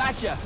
Gotcha!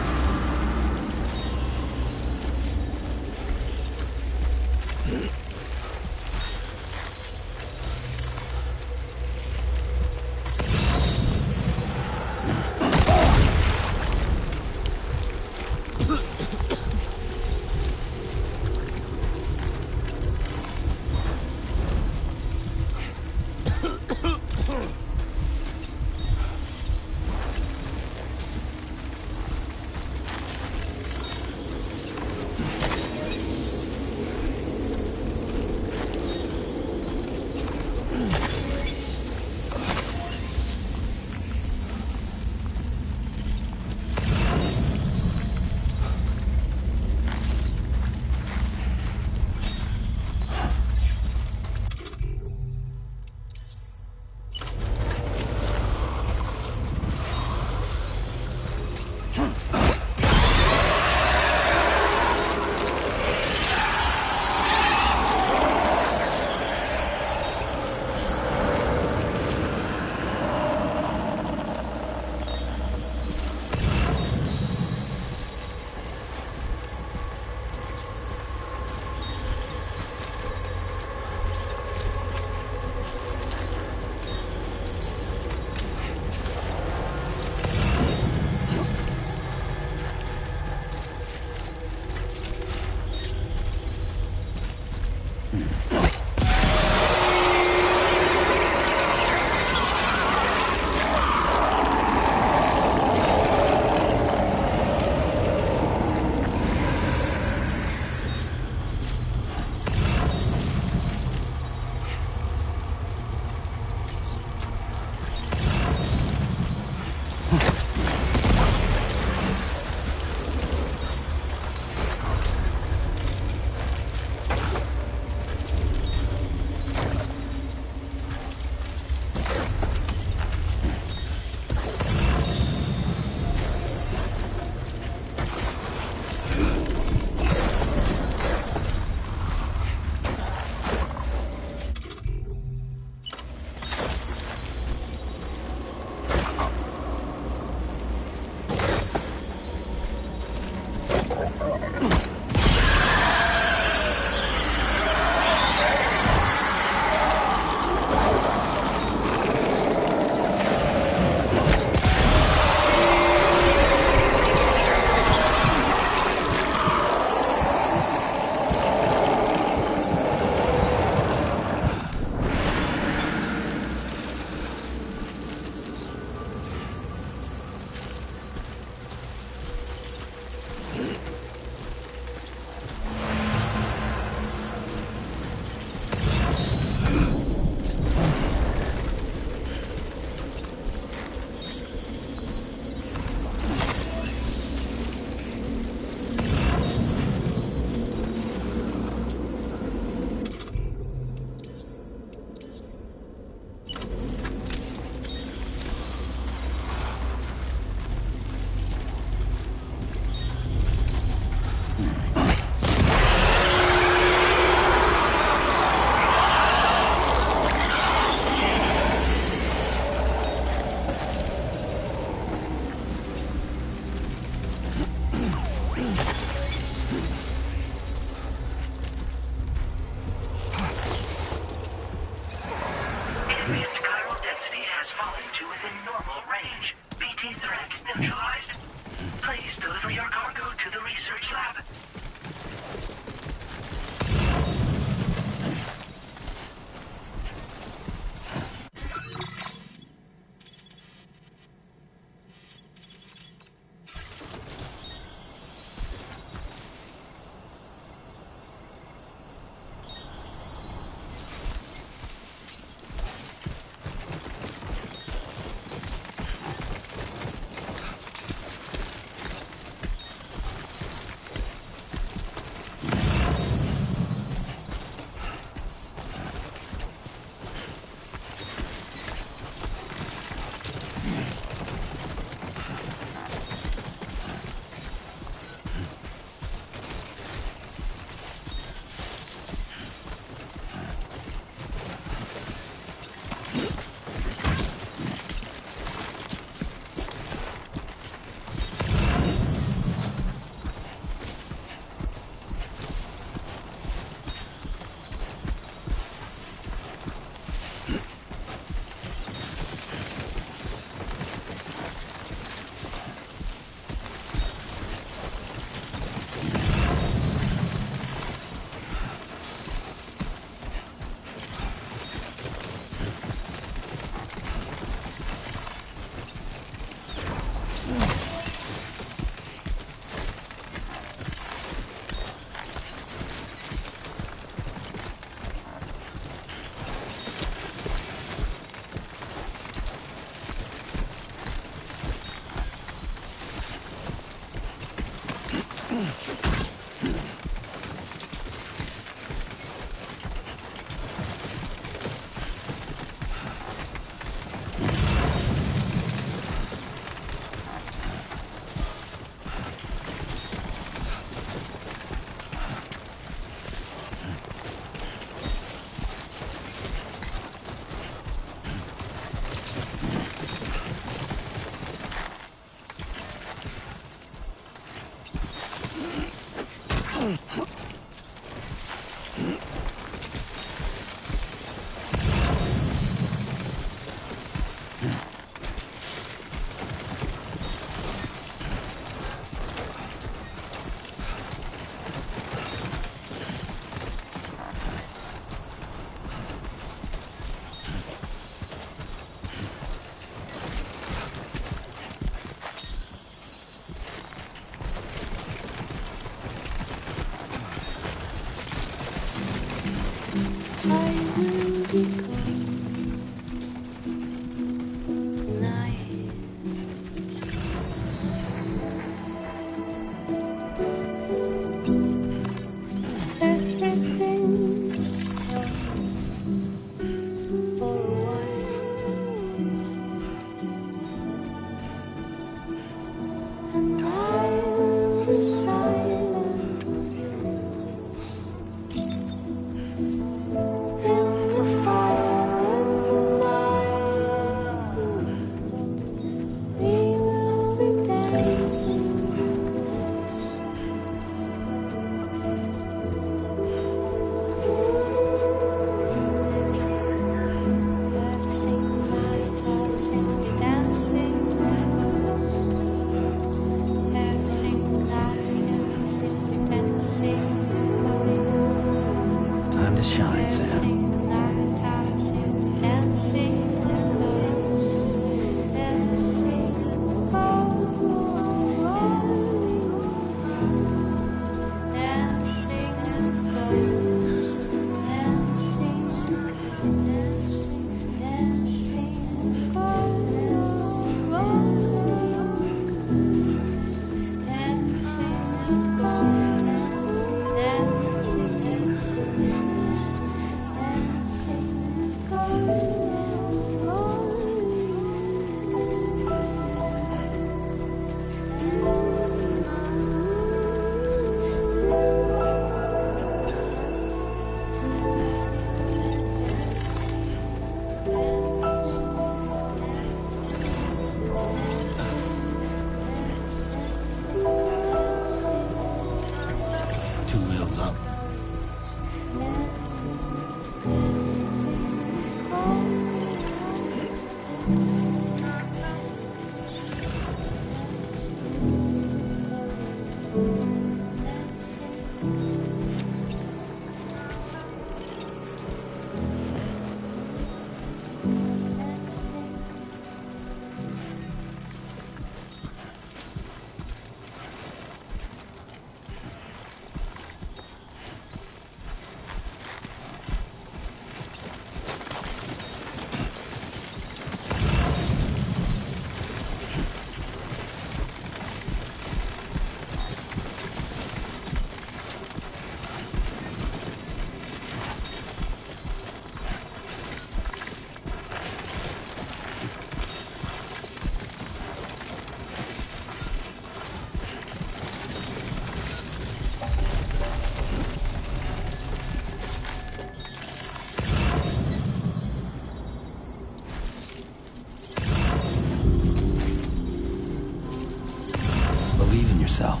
cell.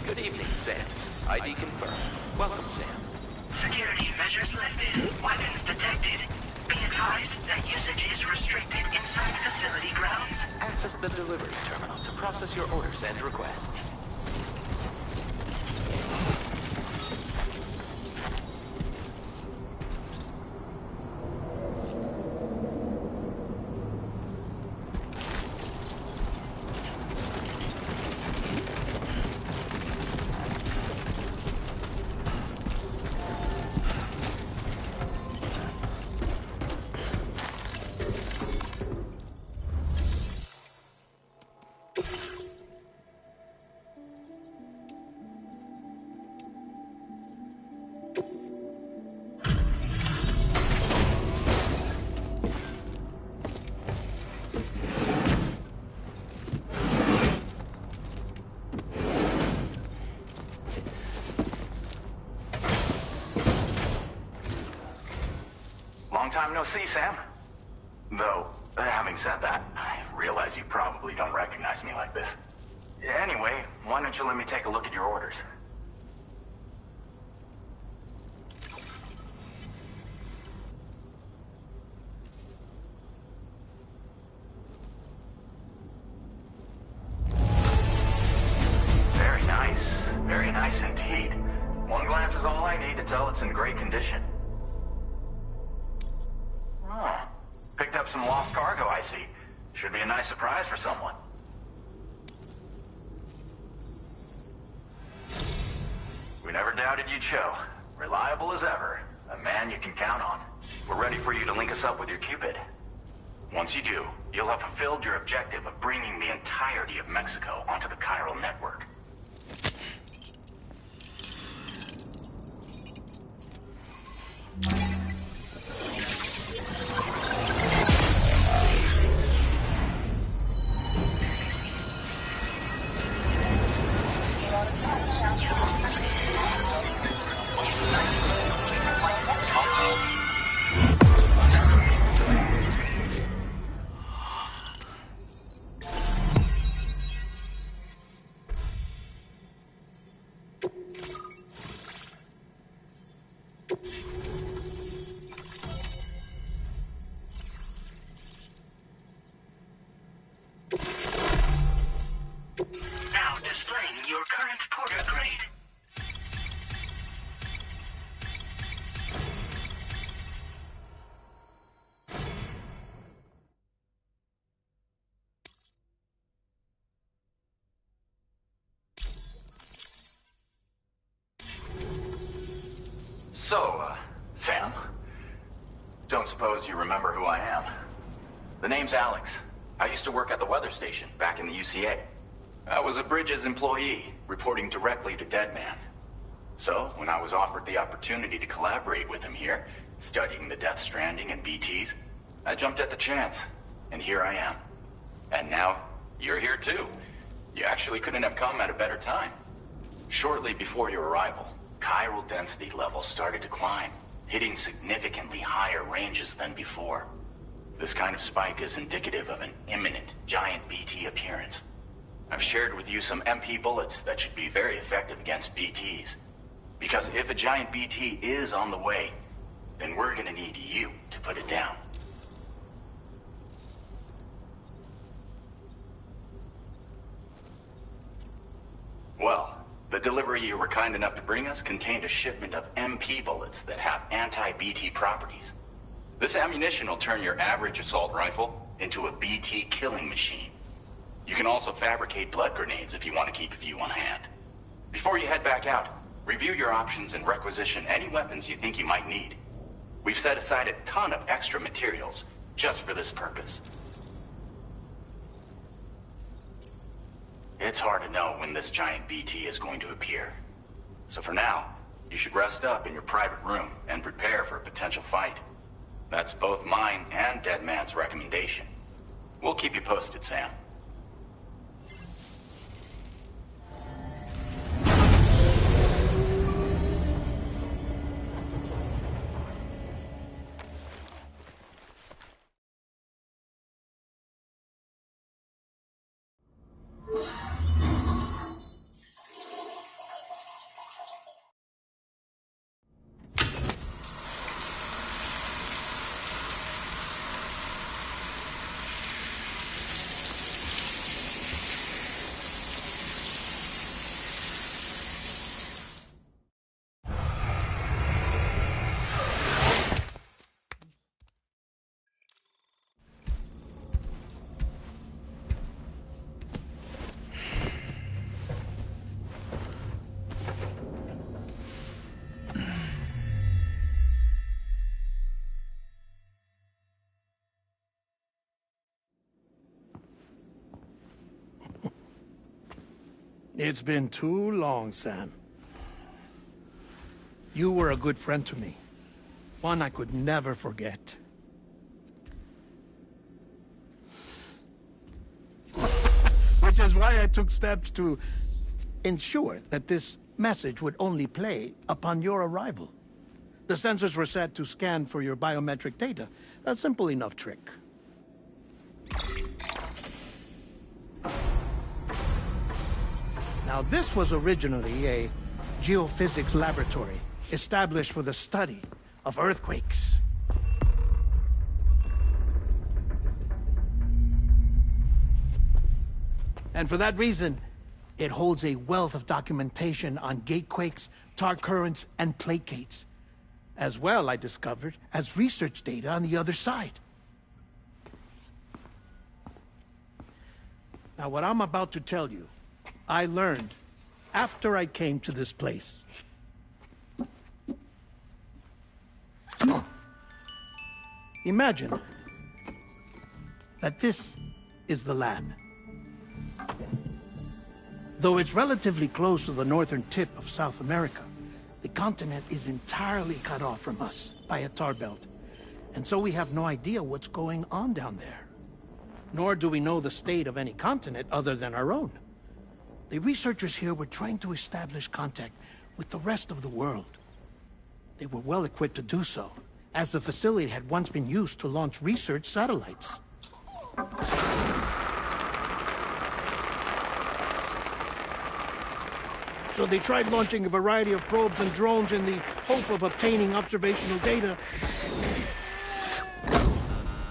Good evening, Sam. ID confirmed. Welcome, Sam. Security measures lifted. Weapons detected. Be advised that usage is restricted inside facility grounds. Access the delivery terminal to process your orders and requests. Long time no see, Sam. Though, having said that, I realize you probably don't recognize me like this. Anyway, why don't you let me take a look at your orders? Very nice. Very nice indeed. One glance is all I need to tell it's in great condition. Oh, picked up some lost cargo, I see. Should be a nice surprise for someone. We never doubted you'd show. Reliable as ever. A man you can count on. We're ready for you to link us up with your Cupid. Once you do, you'll have fulfilled your objective of bringing the entirety of Mexico onto the chiral network. Now displaying your current porter grade. So, Sam, don't suppose you remember who I am? The name's Alex. I used to work at the weather station back in the UCA. I was a Bridges employee, reporting directly to Deadman. So, when I was offered the opportunity to collaborate with him here, studying the Death Stranding and BTs, I jumped at the chance, and here I am. And now, you're here too. You actually couldn't have come at a better time. Shortly before your arrival, chiral density levels started to climb, hitting significantly higher ranges than before. This kind of spike is indicative of an imminent giant BT appearance. I've shared with you some MP bullets that should be very effective against BTs. Because if a giant BT is on the way, then we're gonna need you to put it down. Well, the delivery you were kind enough to bring us contained a shipment of MP bullets that have anti-BT properties. This ammunition will turn your average assault rifle into a BT killing machine. You can also fabricate blood grenades if you want to keep a few on hand. Before you head back out, review your options and requisition any weapons you think you might need. We've set aside a ton of extra materials just for this purpose. It's hard to know when this giant BT is going to appear. So for now, you should rest up in your private room and prepare for a potential fight. That's both mine and Deadman's recommendation. We'll keep you posted, Sam. It's been too long, Sam. You were a good friend to me. One I could never forget. Which is why I took steps to ensure that this message would only play upon your arrival. The sensors were set to scan for your biometric data. A simple enough trick. Now, this was originally a geophysics laboratory established for the study of earthquakes. And for that reason, it holds a wealth of documentation on gatequakes, tar currents, and placates. As well, I discovered, as research data on the other side. Now, what I'm about to tell you, I learned after I came to this place. Imagine that this is the lab. Though it's relatively close to the northern tip of South America, the continent is entirely cut off from us by a tar belt. And so we have no idea what's going on down there. Nor do we know the state of any continent other than our own. The researchers here were trying to establish contact with the rest of the world. They were well equipped to do so, as the facility had once been used to launch research satellites. So they tried launching a variety of probes and drones in the hope of obtaining observational data,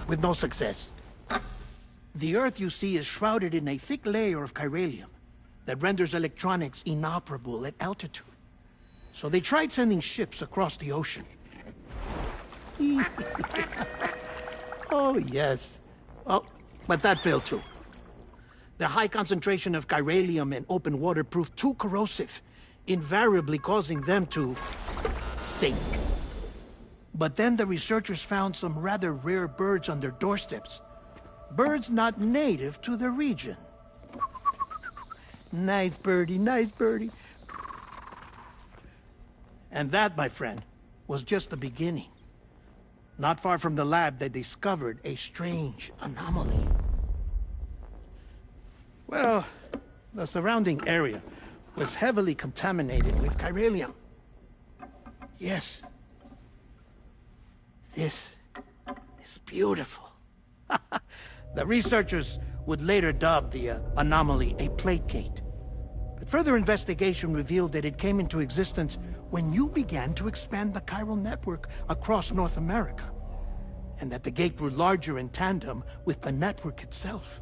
with no success. The Earth, you see, is shrouded in a thick layer of chiralium that renders electronics inoperable at altitude. So they tried sending ships across the ocean. Oh, yes. Oh, but that failed too. The high concentration of chiralium in open water proved too corrosive, invariably causing them to sink. But then the researchers found some rather rare birds on their doorsteps. Birds not native to the region. Nice birdie, nice birdie. And that, my friend, was just the beginning. Not far from the lab, they discovered a strange anomaly. Well, the surrounding area was heavily contaminated with chiralium. Yes. This is beautiful. The researchers would later dub the anomaly a plate gate. But further investigation revealed that it came into existence when you began to expand the chiral network across North America, and that the gate grew larger in tandem with the network itself.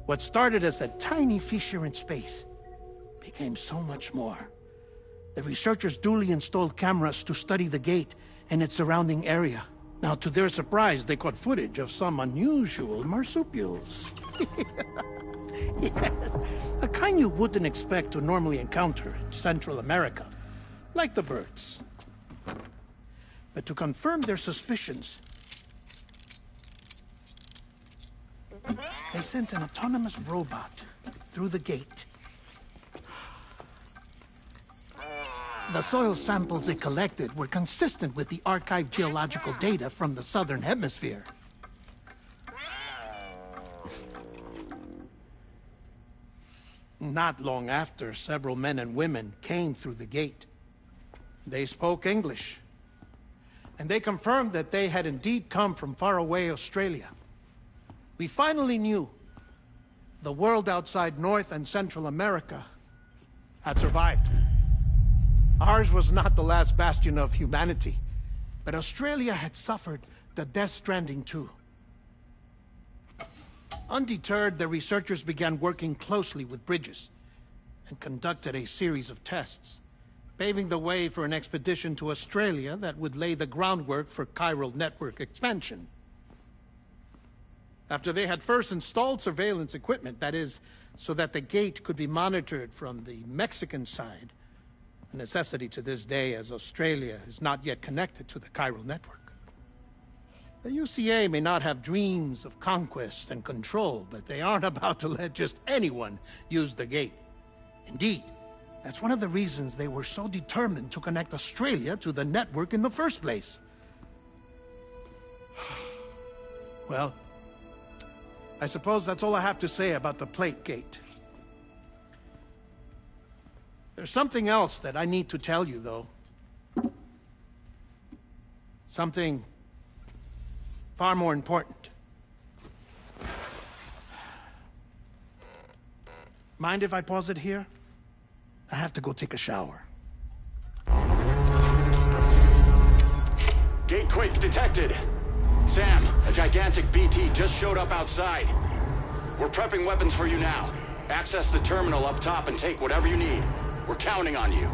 What started as a tiny fissure in space became so much more. The researchers duly installed cameras to study the gate and its surrounding area. Now, to their surprise, they caught footage of some unusual marsupials. Yes, a kind you wouldn't expect to normally encounter in Central America, like the birds. But to confirm their suspicions, they sent an autonomous robot through the gate. The soil samples it collected were consistent with the archived geological data from the southern hemisphere. Not long after, several men and women came through the gate. They spoke English, and they confirmed that they had indeed come from faraway Australia. We finally knew the world outside North and Central America had survived. Ours was not the last bastion of humanity, but Australia had suffered the death stranding too. Undeterred, the researchers began working closely with Bridges and conducted a series of tests, paving the way for an expedition to Australia that would lay the groundwork for chiral network expansion. After they had first installed surveillance equipment, that is, so that the gate could be monitored from the Mexican side, a necessity to this day as Australia is not yet connected to the chiral network. The UCA may not have dreams of conquest and control, but they aren't about to let just anyone use the gate. Indeed, that's one of the reasons they were so determined to connect Australia to the network in the first place. Well, I suppose that's all I have to say about the Plate Gate. There's something else that I need to tell you, though. Something far more important. Mind if I pause it here? I have to go take a shower. Gate quake detected. Sam, a gigantic BT just showed up outside. We're prepping weapons for you now. Access the terminal up top and take whatever you need. We're counting on you.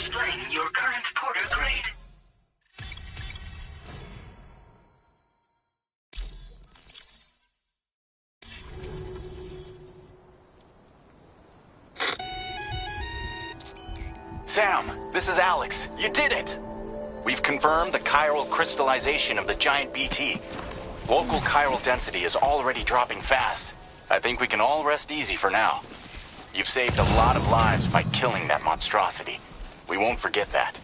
displaying your current porter grade. Sam, this is Alex. You did it! We've confirmed the chiral crystallization of the giant BT. Local chiral density is already dropping fast. I think we can all rest easy for now. You've saved a lot of lives by killing that monstrosity. We won't forget that.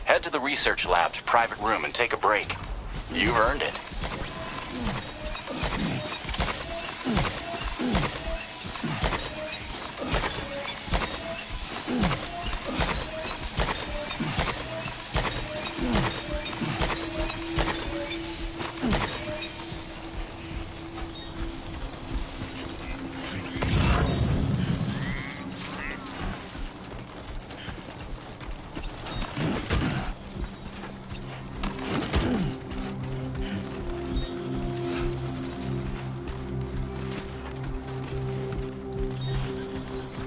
Head to the research lab's private room and take a break. You've earned it.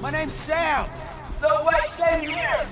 My name's Sam. No way, same here!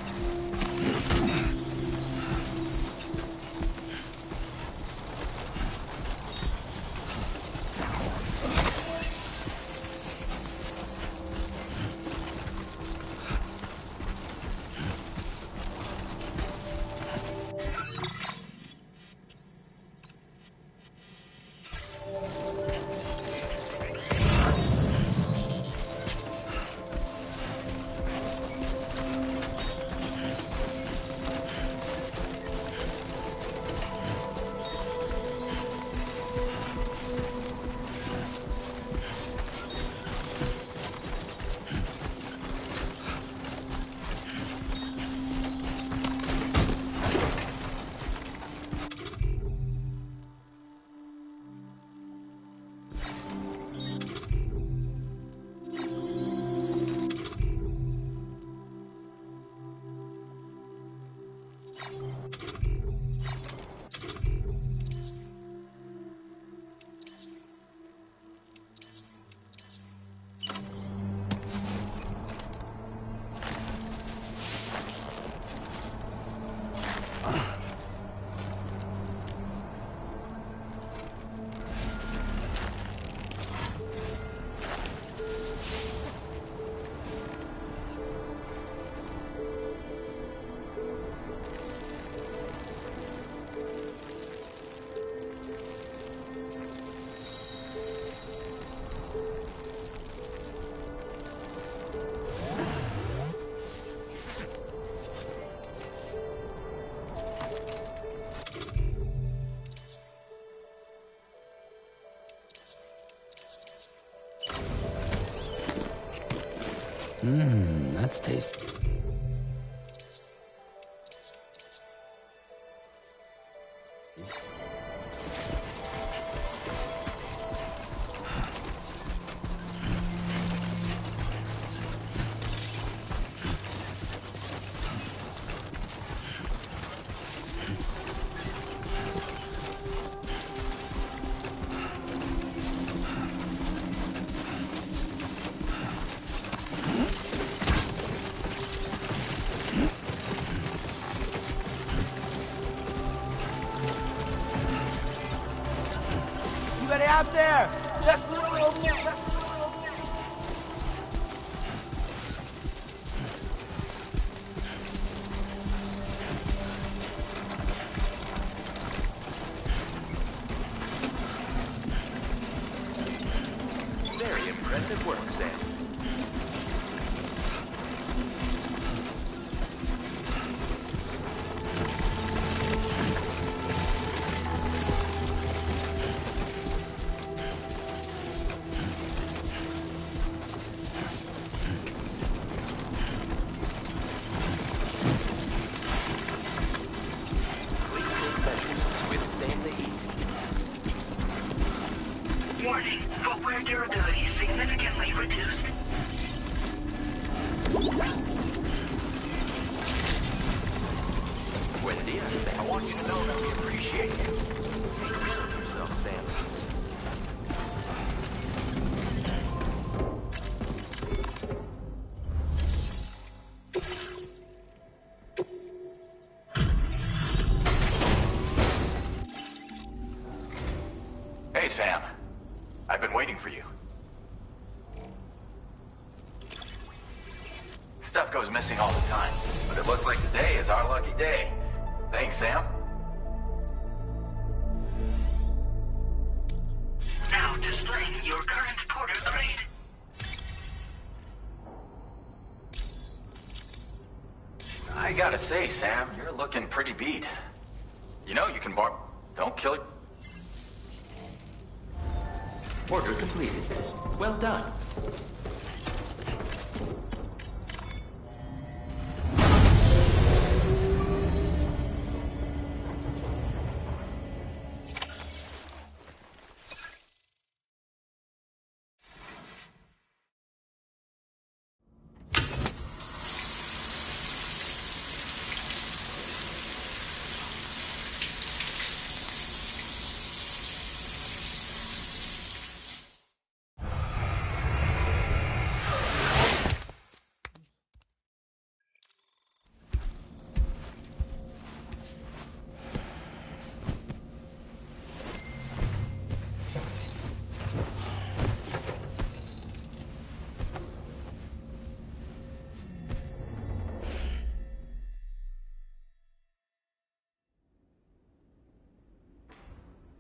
That's tasty. Anybody out there? Just literally over there. Very impressive work, Sam. Withstand the heat. Warning, footwear durability significantly reduced. Buen dia. I want you to know that we appreciate you. Take care of yourself, Sam. Sam. I've been waiting for you. Stuff goes missing all the time, but it looks like today is our lucky day. Thanks, Sam. Now displaying your current Porter grade. I gotta say, Sam, you're looking pretty beat. You know you can Don't kill it. Order completed. Well done.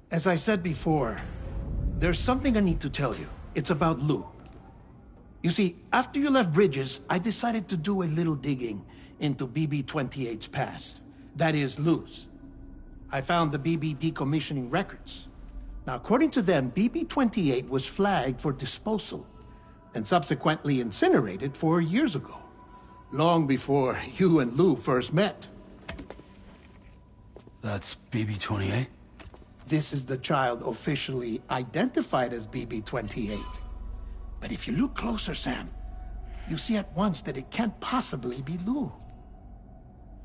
As I said before, there's something I need to tell you. It's about Lou. You see, after you left Bridges, I decided to do a little digging into BB-28's past. That is, Lou's. I found the BB decommissioning records. Now, according to them, BB-28 was flagged for disposal and subsequently incinerated 4 years ago, long before you and Lou first met. That's BB-28? This is the child officially identified as BB-28. But if you look closer, Sam, you see at once that it can't possibly be Lou.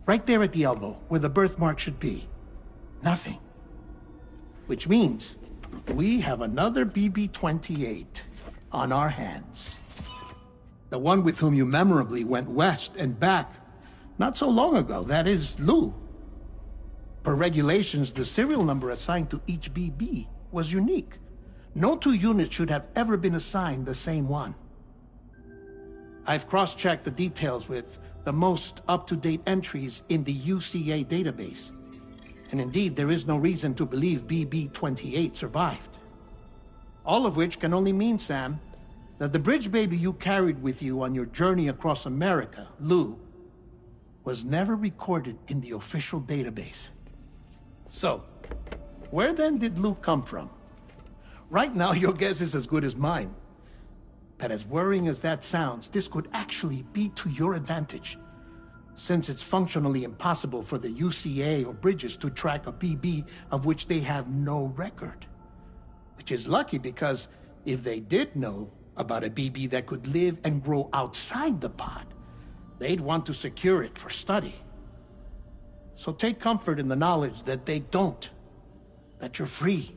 Right there at the elbow, where the birthmark should be. Nothing. Which means we have another BB-28 on our hands. The one with whom you memorably went west and back not so long ago, that is Lou. Per regulations, the serial number assigned to each BB was unique. No two units should have ever been assigned the same one. I've cross-checked the details with the most up-to-date entries in the UCA database. And indeed, there is no reason to believe BB-28 survived. All of which can only mean, Sam, that the bridge baby you carried with you on your journey across America, Lou, was never recorded in the official database. So, where then did Lou come from? Right now, your guess is as good as mine. But as worrying as that sounds, this could actually be to your advantage, since it's functionally impossible for the UCA or Bridges to track a BB of which they have no record. Which is lucky, because if they did know about a BB that could live and grow outside the pod, they'd want to secure it for study. So take comfort in the knowledge that they don't, that you're free,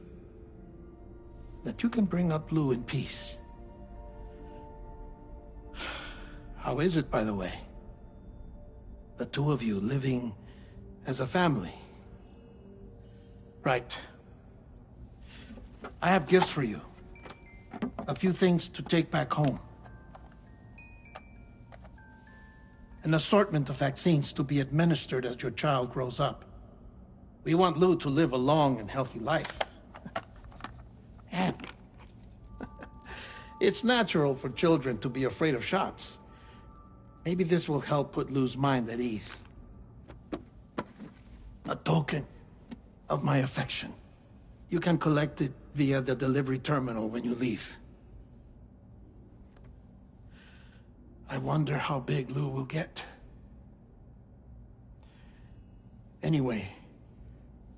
that you can bring up Lou in peace. How is it, by the way? The two of you living as a family? Right. I have gifts for you. A few things to take back home. An assortment of vaccines to be administered as your child grows up. We want Lou to live a long and healthy life. And it's natural for children to be afraid of shots. Maybe this will help put Lou's mind at ease. A token of my affection. You can collect it via the delivery terminal when you leave. I wonder how big Lou will get. Anyway,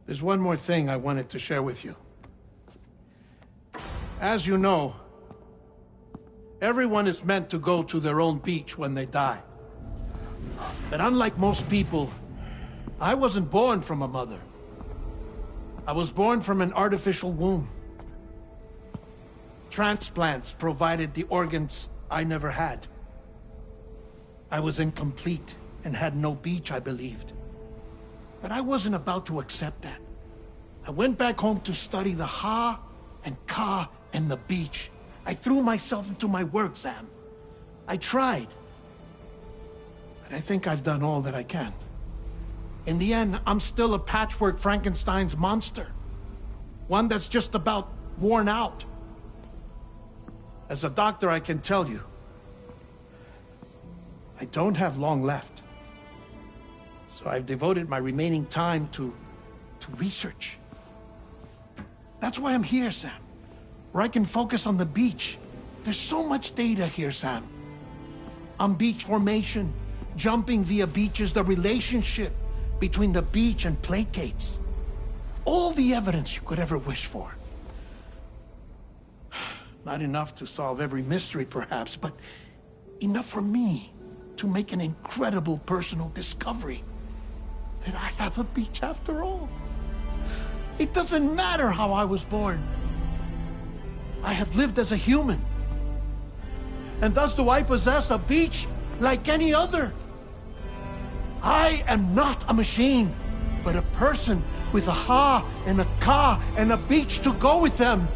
there's one more thing I wanted to share with you. As you know, everyone is meant to go to their own beach when they die. But unlike most people, I wasn't born from a mother. I was born from an artificial womb. Transplants provided the organs I never had. I was incomplete and had no beach, I believed. But I wasn't about to accept that. I went back home to study the how and Ka and the beach. I threw myself into my work, Sam. I tried. But I think I've done all that I can. In the end, I'm still a patchwork Frankenstein's monster. One that's just about worn out. As a doctor, I can tell you, I don't have long left. So I've devoted my remaining time to research. That's why I'm here, Sam. Where I can focus on the beach. There's so much data here, Sam. On beach formation, jumping via beaches, the relationship between the beach and plate gates. All the evidence you could ever wish for. Not enough to solve every mystery, perhaps, but enough for me to make an incredible personal discovery. That I have a beach after all. It doesn't matter how I was born. I have lived as a human. And thus do I possess a beach like any other. I am not a machine, but a person with a ha and a ka and a beach to go with them.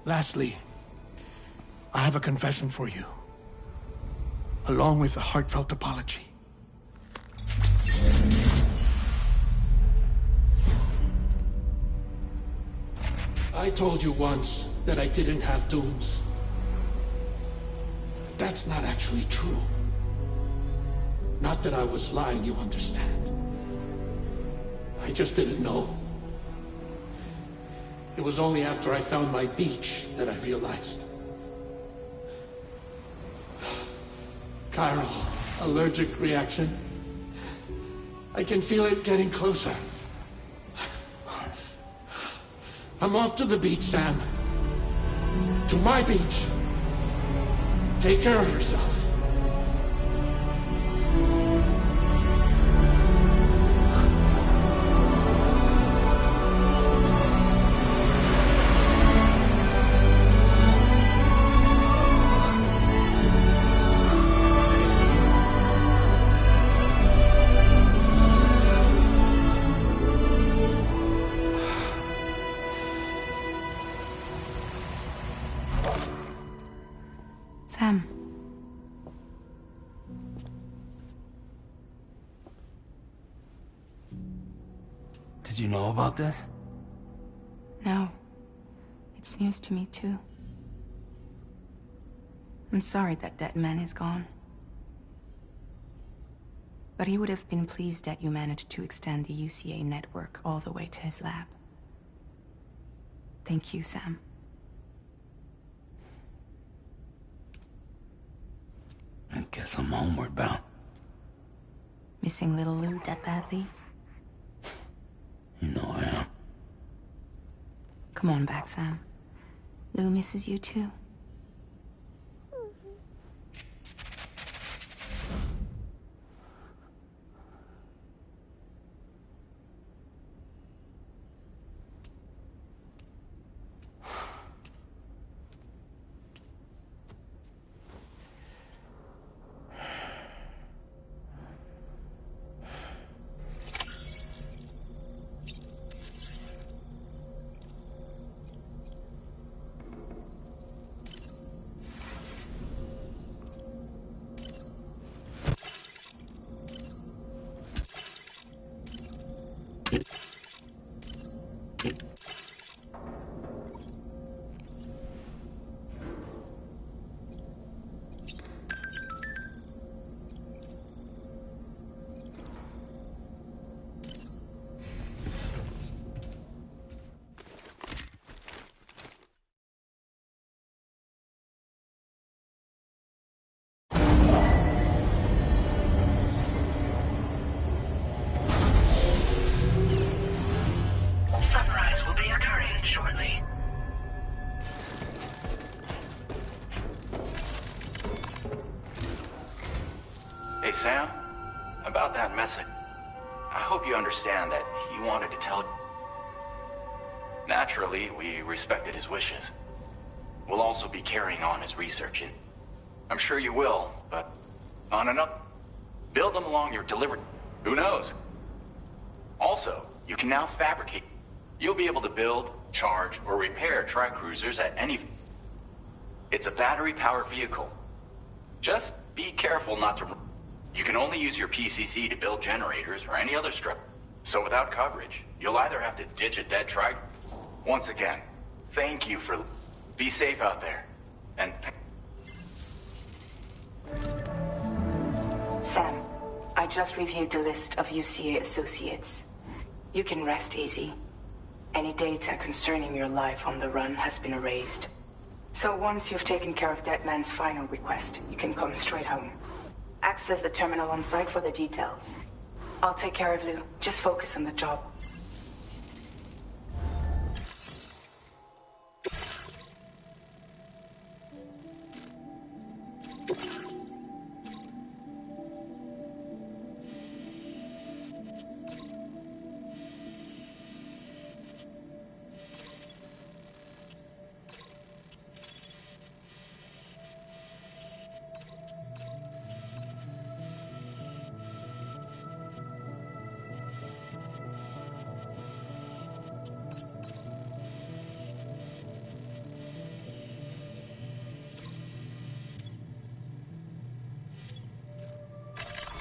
Lastly, I have a confession for you, along with a heartfelt apology. I told you once that I didn't have dooms. But that's not actually true. Not that I was lying, you understand. I just didn't know. It was only after I found my beach that I realized. Chiral allergic reaction. I can feel it getting closer. I'm off to the beach, Sam. To my beach. Take care of yourself. Sam. Did you know about this? No. It's news to me, too. I'm sorry that that man is gone. But he would have been pleased that you managed to extend the UCA network all the way to his lab. Thank you, Sam. I guess I'm homeward bound. Missing little Lou that badly? You know I am. Come on back, Sam. Lou misses you too. Sunrise will be occurring shortly. Hey, Sam. About that message. I hope you understand that he wanted to tell you. Naturally, we respected his wishes. We'll also be carrying on his research, and I'm sure you will, but on another, build them along your delivery. Who knows? Also, you can now fabricate. You'll be able to build, charge, or repair tri-cruisers at any... It's a battery-powered vehicle. Just be careful not to... You can only use your PCC to build generators or any other strip. So without coverage, you'll either have to ditch a dead tri... Once again, thank you for... Be safe out there. And... Sam, I just reviewed the list of UCA associates. You can rest easy. Any data concerning your life on the run has been erased. So once you've taken care of Deadman's final request, you can come straight home. Access the terminal on site for the details. I'll take care of Lou. Just focus on the job.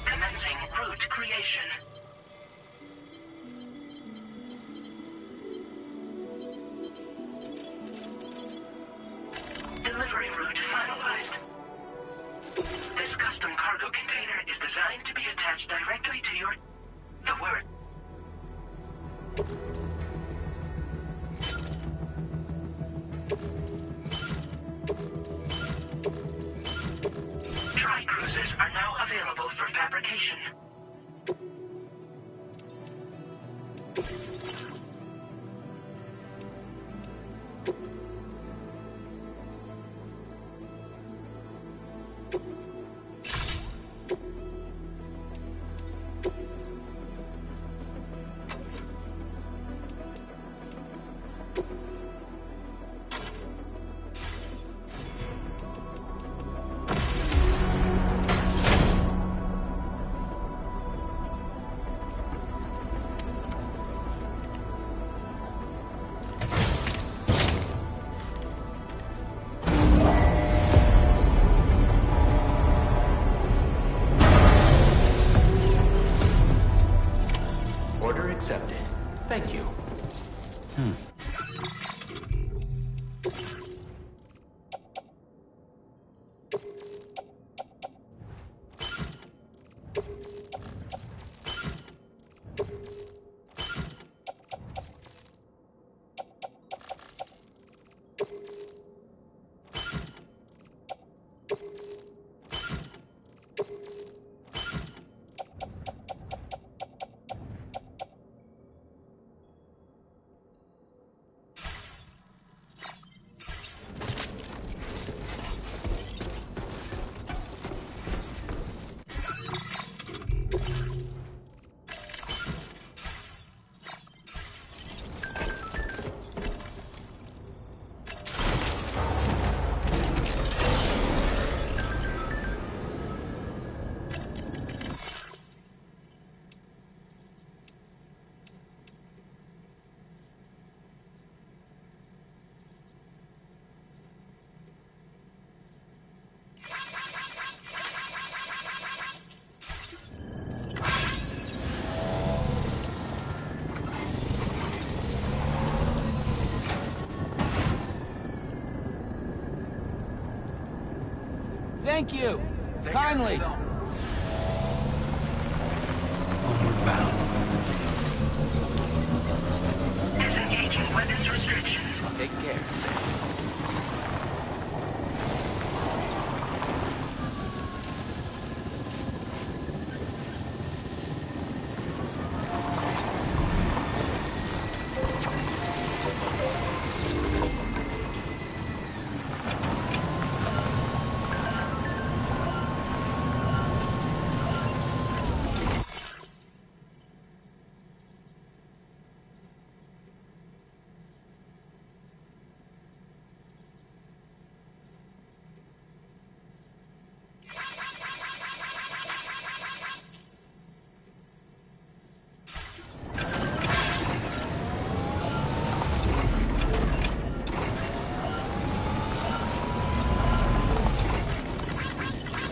Commencing route creation. Delivery route finalized. This custom cargo container is designed to be attached directly to your... The word... Tri-cruisers are now available for fabrication. Order accepted. Thank you. Thank you. Kindly. Homeward bound. Disengaging weapons restrictions. Take care, Sam.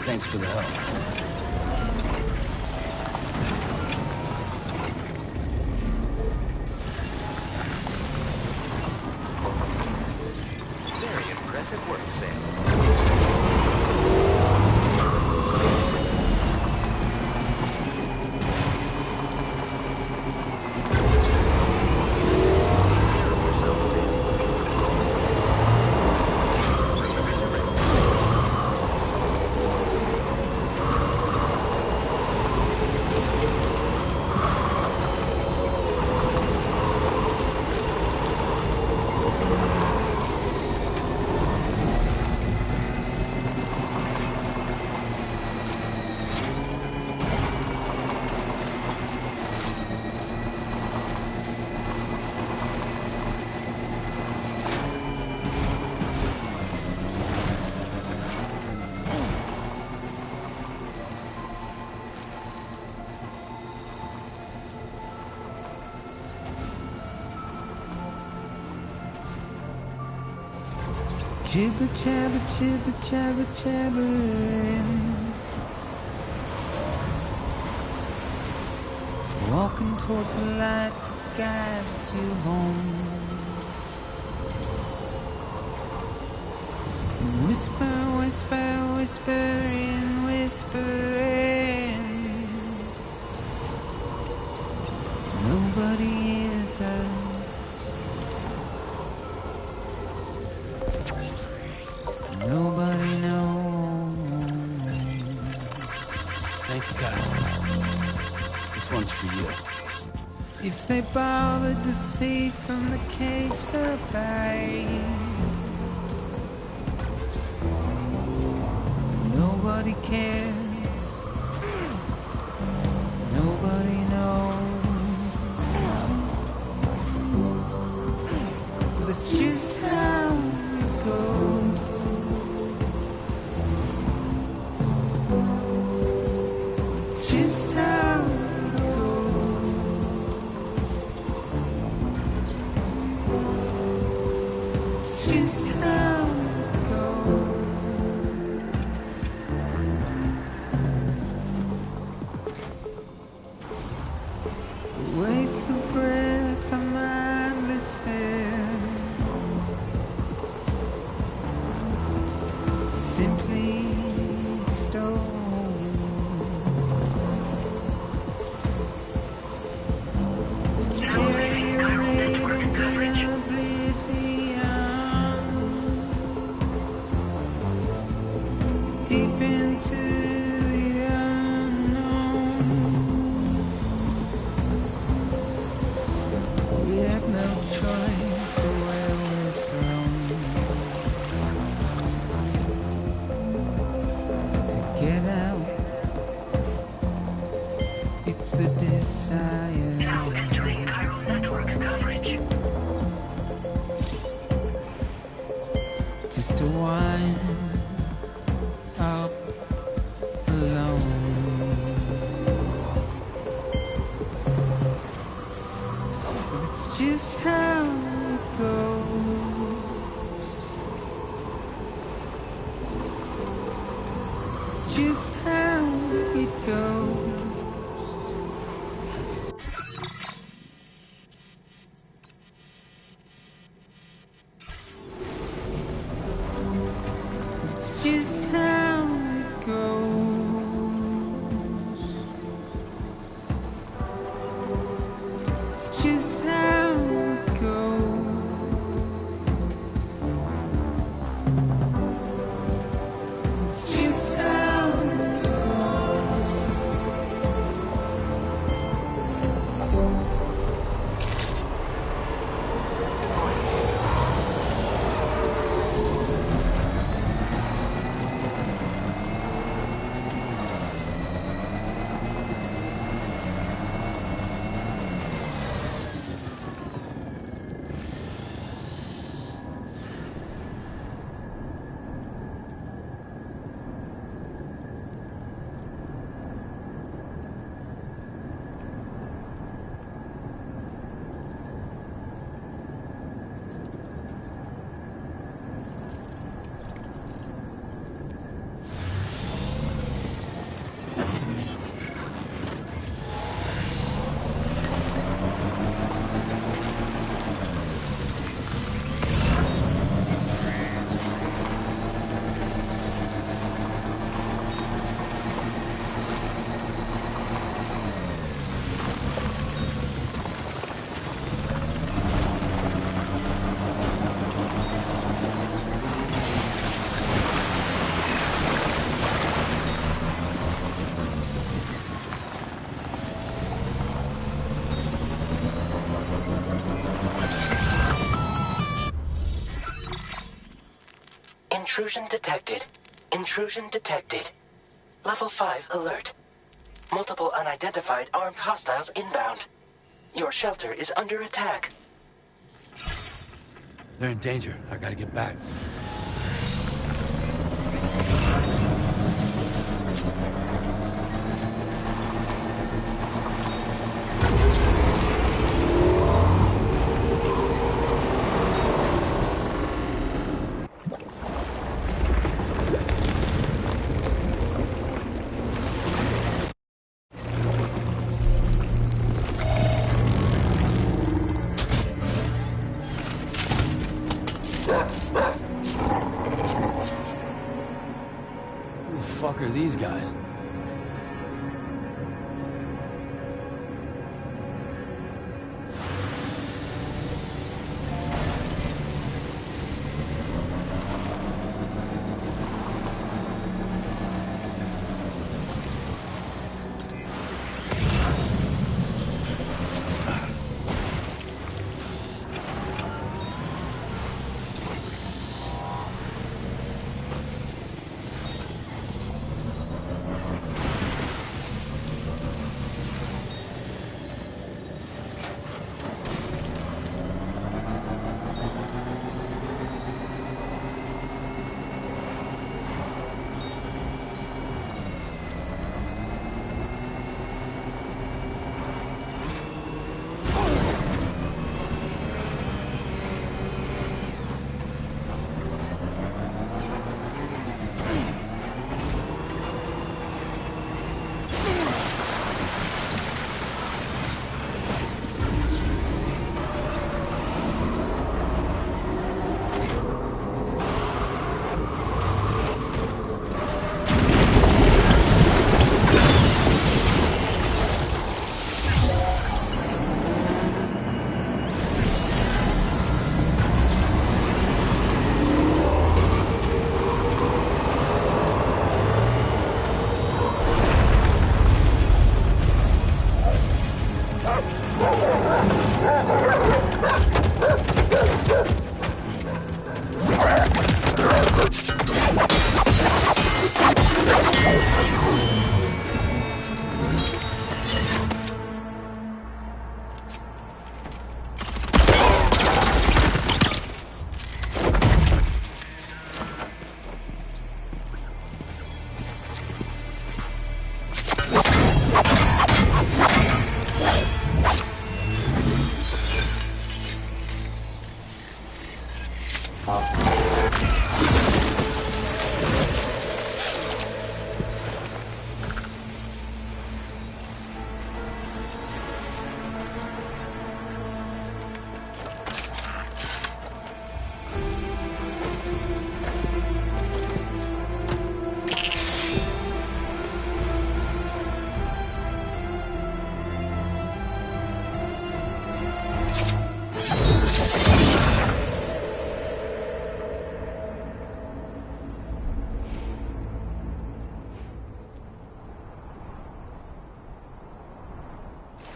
Thanks for the help. Very impressive work, Sam. Jibber jabber, jibber jabber, jabbering. Walking towards the light that guides you home. Whisper, whisper, whispering, whispering. Nobody hears us. Nobody knows. Thank God. This one's for you. If they bothered to see from the cage to bay, nobody cares. Nobody knows. That's just how it goes. It's just how it goes. It's just how it goes. A waste of breath, I'm mindless still. Simply stone. Now leaving chiral network coverage. Deep into the unknown. We have no choice of where we're from. To get out, it's the desire. Now entering chiral network coverage. Just to wind up alone. It's just how it goes. It's just how it goes. It's just how it goes. It's just how it goes. It's just how it goes. Intrusion detected. Intrusion detected. Level 5 alert. Multiple unidentified armed hostiles inbound. Your shelter is under attack. They're in danger. I gotta get back. Fuck are these guys?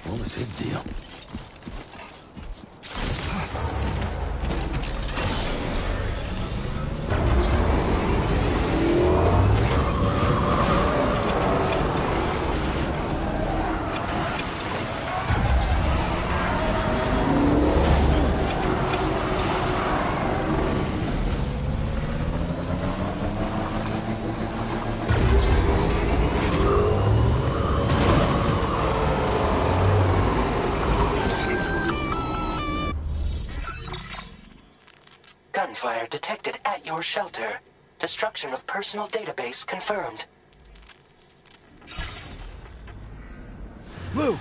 What was his deal? Gunfire detected at your shelter. Destruction of personal database confirmed. Blue!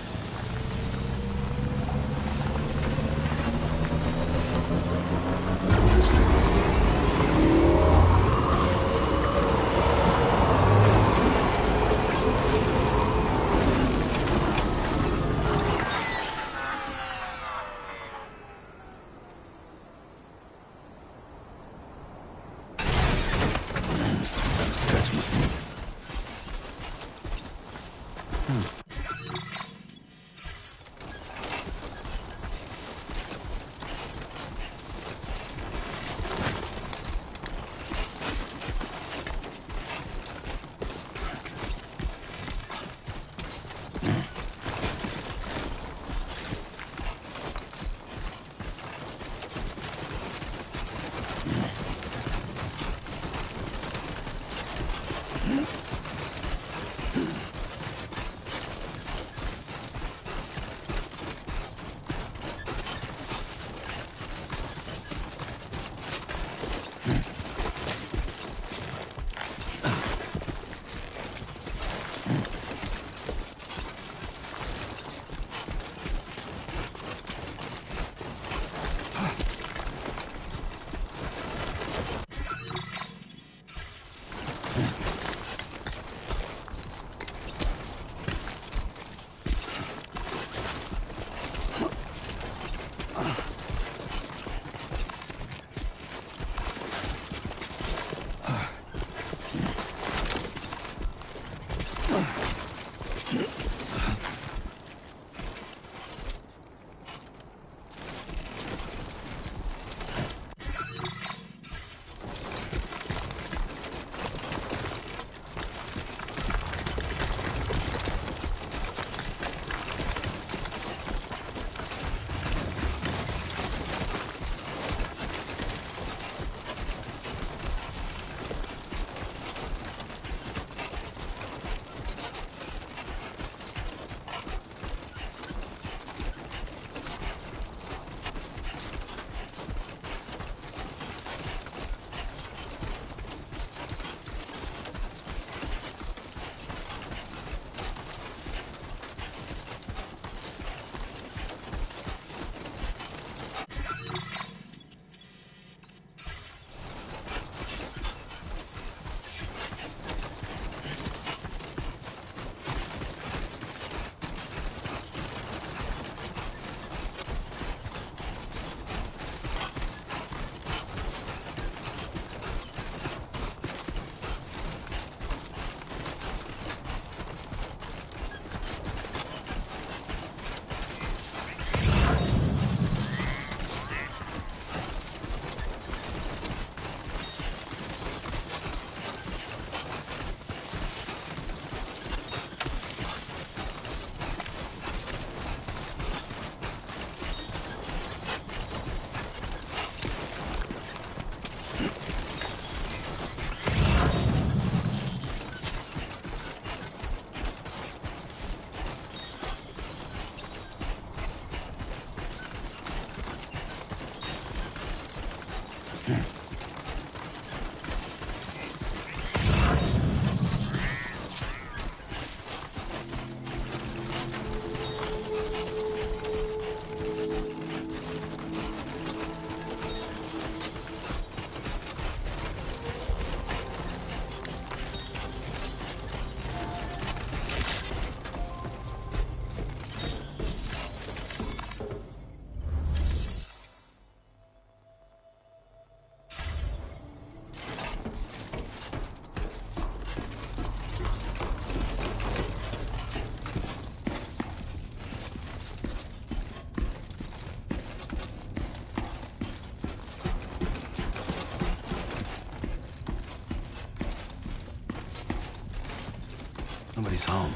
Nobody's home.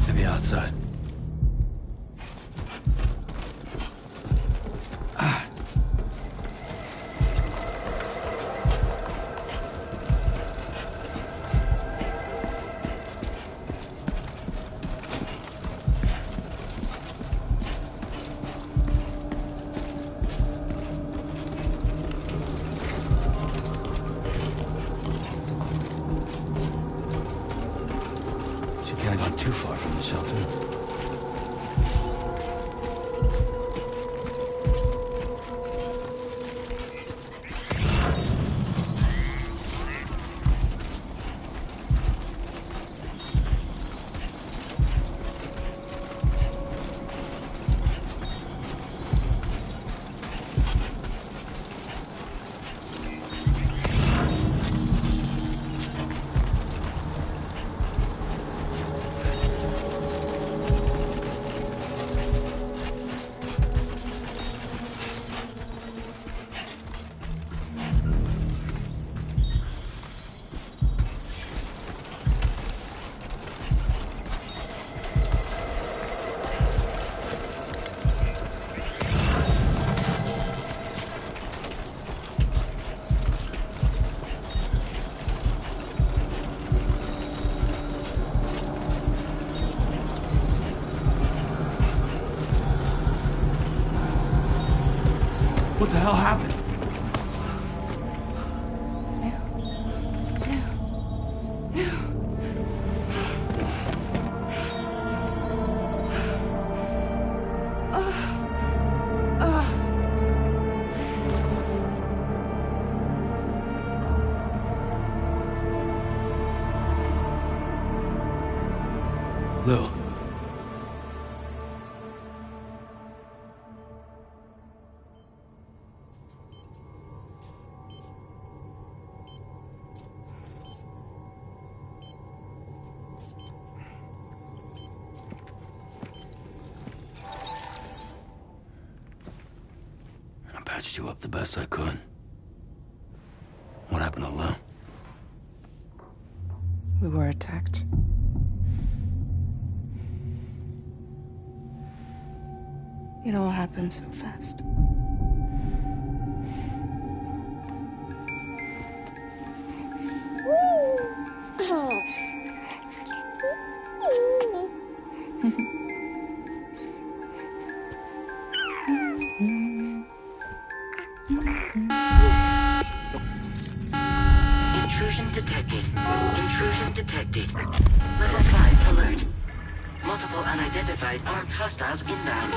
Maybe outside. Can't have gone too far from the shelter. What the hell happened? Lou. I patched you up the best I could. What happened to Lou? We were attacked. It all happened so fast. Intrusion detected. Intrusion detected. Level 5 alert. Multiple unidentified armed hostiles inbound.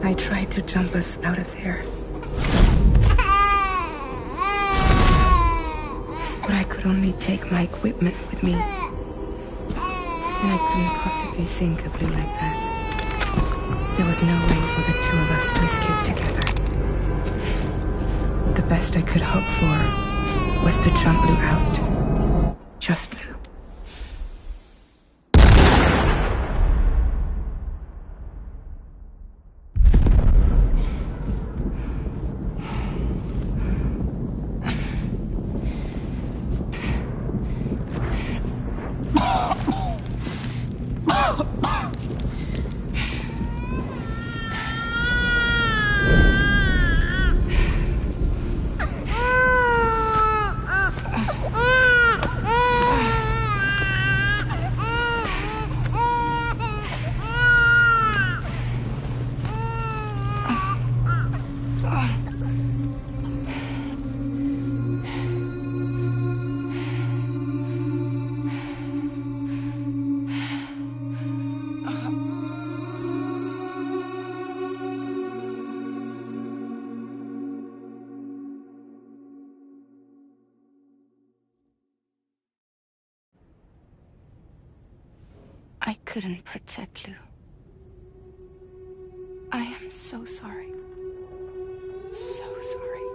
I tried to jump us out of there. But I could only take my equipment with me. And I couldn't possibly think of Lou like that. There was no way for the two of us to escape together. The best I could hope for was to jump Lou out. Just Lou. I couldn't protect Lou. I am so sorry. So sorry.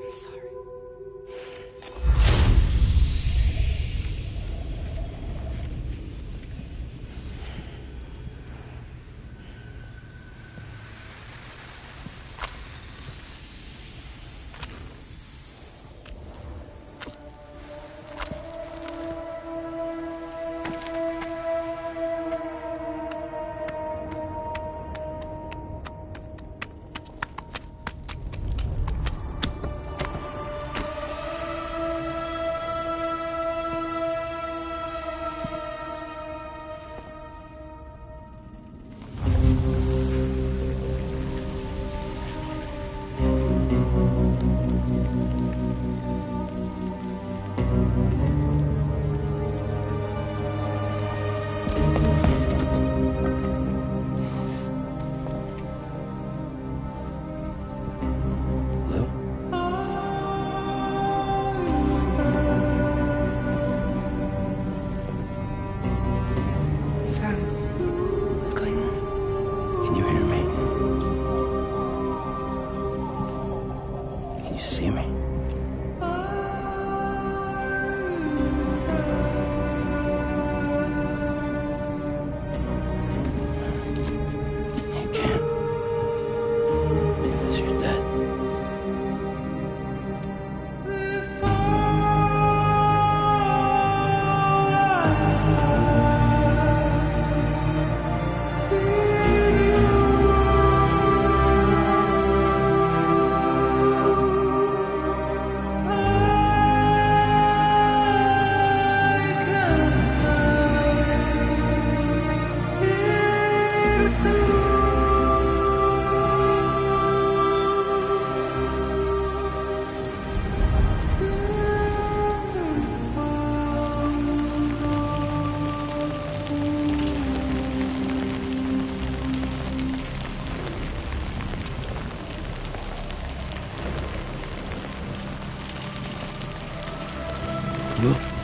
I'm sorry. me. You can't. Because you're dead. Look.